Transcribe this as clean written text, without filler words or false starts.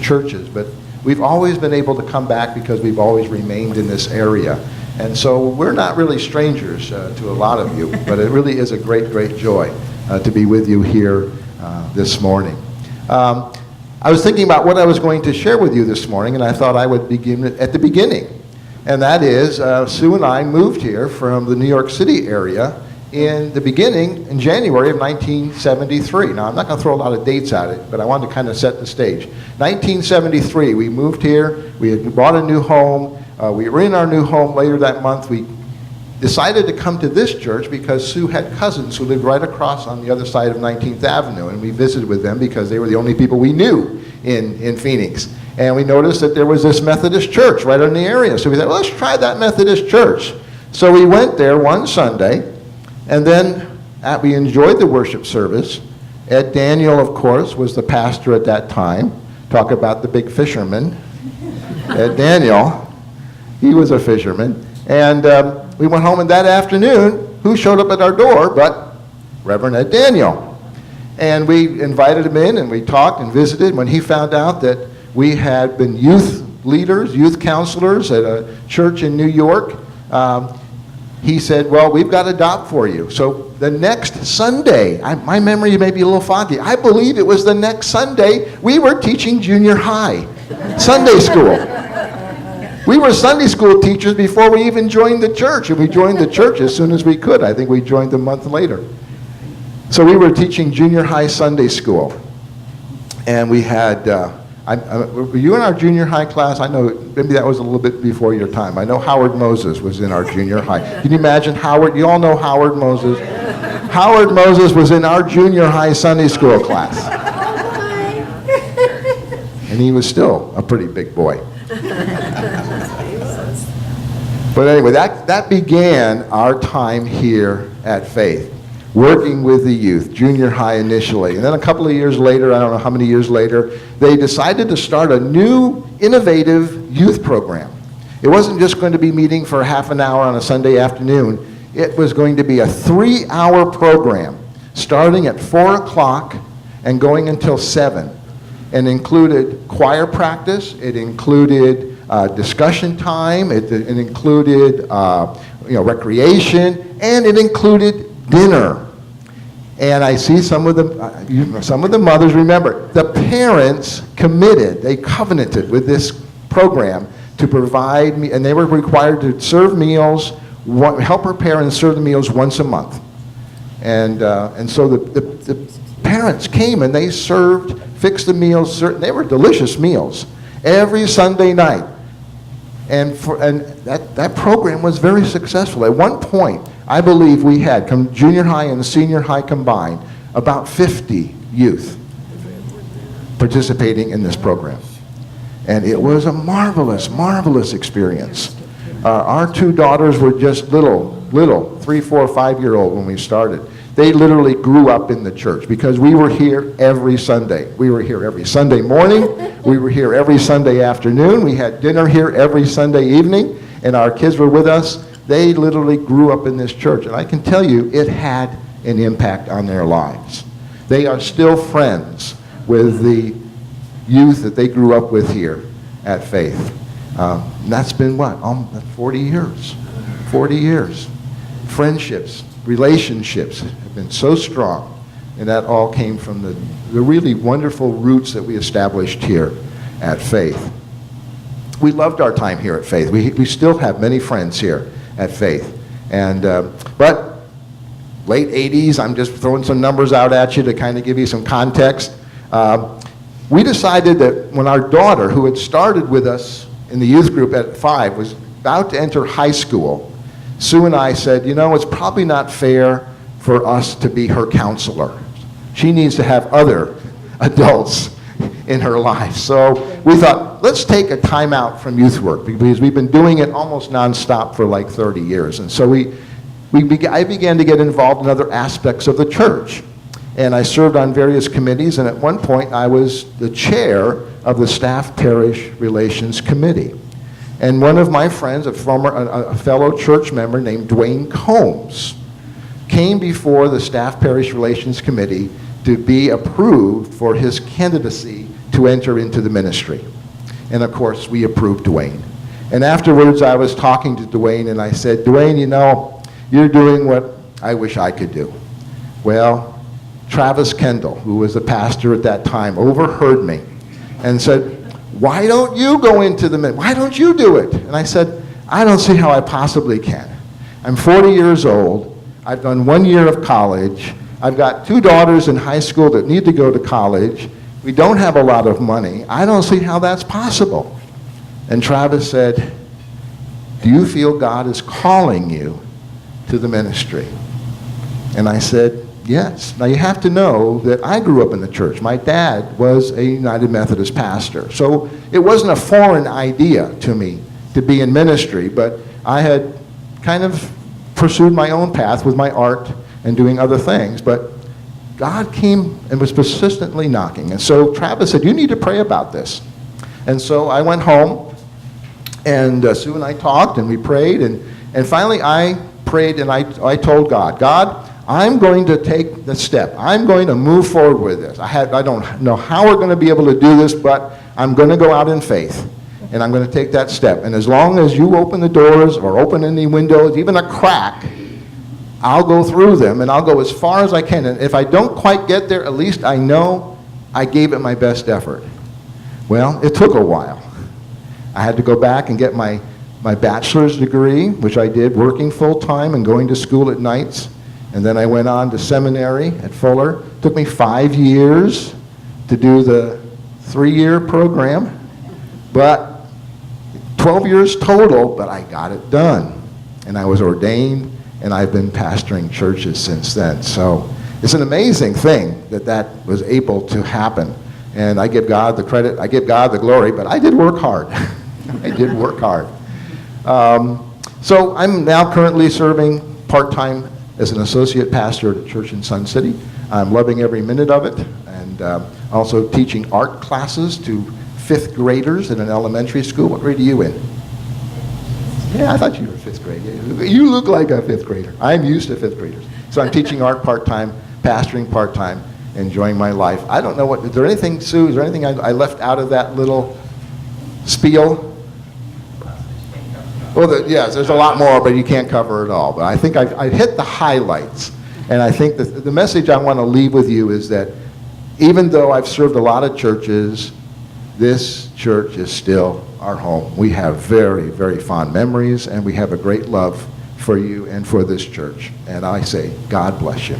churches, but we've always been able to come back because we've always remained in this area. And so we're not really strangers to a lot of you, but it really is a great, great joy to be with you here this morning. I was thinking about what I was going to share with you this morning, and I thought I would begin at the beginning. And that is, Sue and I moved here from the New York City area in the beginning, in January of 1973. Now, I'm not going to throw a lot of dates at it, but I wanted to kind of set the stage. 1973, we moved here. We had bought a new home. We were in our new home later that month. We decided to come to this church because Sue had cousins who lived right across on the other side of 19th Avenue, and we visited with them because they were the only people we knew in Phoenix. And we noticed that there was this Methodist church right in the area. So we thought, well, let's try that Methodist church. So we went there one Sunday, and then we enjoyed the worship service. Ed Daniel, of course, was the pastor at that time. Talk about the big fisherman. Ed Daniel, he was a fisherman. And we went home, and that afternoon, who showed up at our door but Reverend Ed Daniel? And we invited him in, and we talked and visited. When he found out that we had been youth leaders, youth counselors at a church in New York, he said, well, we've got a job for you. So the next Sunday, my memory may be a little foggy, I believe it was the next Sunday, we were teaching junior high, Sunday school. We were Sunday school teachers before we even joined the church, and we joined the church as soon as we could. I think we joined a month later. So we were teaching junior high Sunday school, and we had, were you in our junior high class? I know maybe that was a little bit before your time. I know Howard Moses was in our junior high. Can you imagine Howard? You all know Howard Moses. Howard Moses was in our junior high Sunday school class. And he was still a pretty big boy. But anyway, that began our time here at Faith, working with the youth, junior high initially. And then a couple of years later, I don't know how many years later, they decided to start a new, innovative youth program. It wasn't just going to be meeting for half an hour on a Sunday afternoon. It was going to be a 3-hour program, starting at 4 o'clock and going until 7. And included choir practice, it included discussion time, it included recreation, and it included dinner. And I see some of the mothers remember. The parents committed, they covenanted with this program to provide, and they were required to serve meals, help her parents serve the meals once a month. And so the parents came and they served, fixed the meals, they were delicious meals, every Sunday night. And that program was very successful. At one point, I believe we had, junior high and senior high combined, about 50 youth participating in this program. And it was a marvelous, marvelous experience. Our two daughters were just little, 3, 4, 5-year-old when we started. They literally grew up in the church because we were here every Sunday. We were here every Sunday morning. We were here every Sunday afternoon. We had dinner here every Sunday evening, and our kids were with us. They literally grew up in this church, and I can tell you it had an impact on their lives. They are still friends with the youth that they grew up with here at Faith. And that's been what, 40 years. 40 years. Friendships, relationships have been so strong, and that all came from the really wonderful roots that we established here at Faith. We loved our time here at Faith. We still have many friends here at Faith. And but late 80s, I'm just throwing some numbers out at you to kind of give you some context. We decided that when our daughter, who had started with us in the youth group at 5, was about to enter high school, Sue and I said, you know, it's probably not fair for us to be her counselor. She needs to have other adults in her life. So we thought, let's take a time out from youth work because we've been doing it almost nonstop for like 30 years. And so I began to get involved in other aspects of the church. And I served on various committees, and at one point I was the chair of the Staff Parish Relations Committee. And one of my friends, a fellow church member named Dwayne Combs, came before the Staff Parish Relations Committee to be approved for his candidacy to to enter into the ministry. And of course, we approved Dwayne. And afterwards, I was talking to Dwayne, and I said, Dwayne, you know, you're doing what I wish I could do. Well, Travis Kendall, who was the pastor at that time, overheard me and said, why don't you go into the ministry? Why don't you do it? And I said, I don't see how I possibly can. I'm 40 years old. I've done 1 year of college. I've got 2 daughters in high school that need to go to college. We don't have a lot of money. I don't see how that's possible. And Travis said, do you feel God is calling you to the ministry? And I said, yes. Now you have to know that I grew up in the church. My dad was a United Methodist pastor. So it wasn't a foreign idea to me to be in ministry, but I had kind of pursued my own path with my art and doing other things. But God came and was persistently knocking. And so Travis said, you need to pray about this. And so I went home, and Sue and I talked, and we prayed, and finally I prayed, and I told God, God, I'm going to take the step. I'm going to move forward with this. I don't know how we're going to be able to do this, but I'm going to go out in faith, and I'm going to take that step. And as long as you open the doors or open any windows, even a crack, I'll go through them, and I'll go as far as I can. And if I don't quite get there, at least I know I gave it my best effort. Well, it took a while. I had to go back and get my bachelor's degree, which I did working full-time and going to school at nights. And then I went on to seminary at Fuller. It took me 5 years to do the 3-year program, but 12 years total, but I got it done. And I was ordained, and I've been pastoring churches since then. So it's an amazing thing that was able to happen. And I give God the credit, I give God the glory, but I did work hard. I did work hard. So I'm now currently serving part-time as an associate pastor at a church in Sun City. I'm loving every minute of it, and also teaching art classes to 5th graders in an elementary school. What grade are you in? Yeah, I thought you were 5th grade. You look like a 5th grader. I'm used to 5th graders. So I'm teaching art part-time, pastoring part-time, enjoying my life. I don't know is there anything, Sue, is there anything I left out of that little spiel? Well, yes, there's a lot more, but you can't cover it all. But I think I hit the highlights. And I think that the message I want to leave with you is that even though I've served a lot of churches, this church is still our home. We have very, very fond memories, and we have a great love for you and for this church. And I say, God bless you.